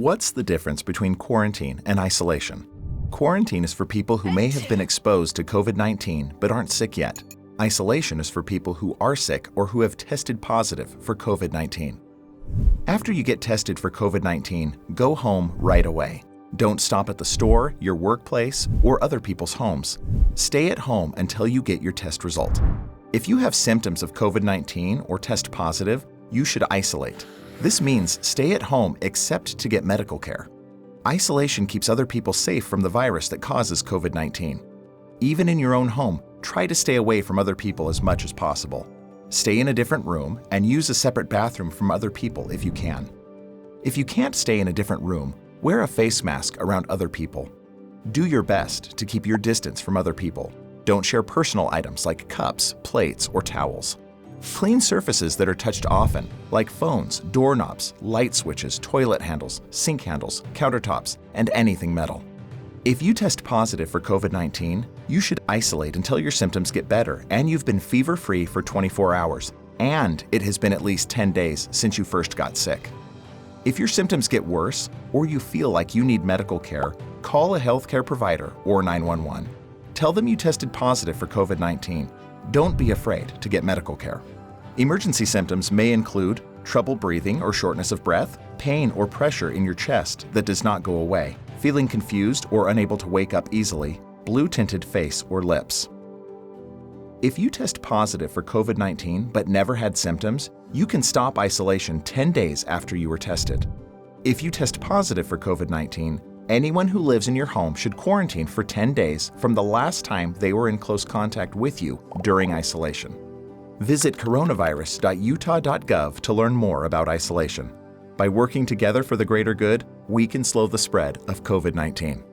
What's the difference between quarantine and isolation? Quarantine is for people who may have been exposed to COVID-19 but aren't sick yet. Isolation is for people who are sick or who have tested positive for COVID-19. After you get tested for COVID-19, go home right away. Don't stop at the store, your workplace, or other people's homes. Stay at home until you get your test result. If you have symptoms of COVID-19 or test positive, you should isolate. This means stay at home except to get medical care. Isolation keeps other people safe from the virus that causes COVID-19. Even in your own home, try to stay away from other people as much as possible. Stay in a different room and use a separate bathroom from other people if you can. If you can't stay in a different room, wear a face mask around other people. Do your best to keep your distance from other people. Don't share personal items like cups, plates, or towels. Clean surfaces that are touched often, like phones, doorknobs, light switches, toilet handles, sink handles, countertops, and anything metal. If you test positive for COVID-19, you should isolate until your symptoms get better and you've been fever-free for 24 hours, and it has been at least 10 days since you first got sick. If your symptoms get worse or you feel like you need medical care, call a healthcare provider or 911. Tell them you tested positive for COVID-19. Don't be afraid to get medical care. Emergency symptoms may include trouble breathing or shortness of breath, pain or pressure in your chest that does not go away, feeling confused or unable to wake up easily, blue-tinted face or lips. If you test positive for COVID-19 but never had symptoms, you can stop isolation 10 days after you were tested. If you test positive for COVID-19, anyone who lives in your home should quarantine for 10 days from the last time they were in close contact with you during isolation. Visit coronavirus.utah.gov to learn more about isolation. By working together for the greater good, we can slow the spread of COVID-19.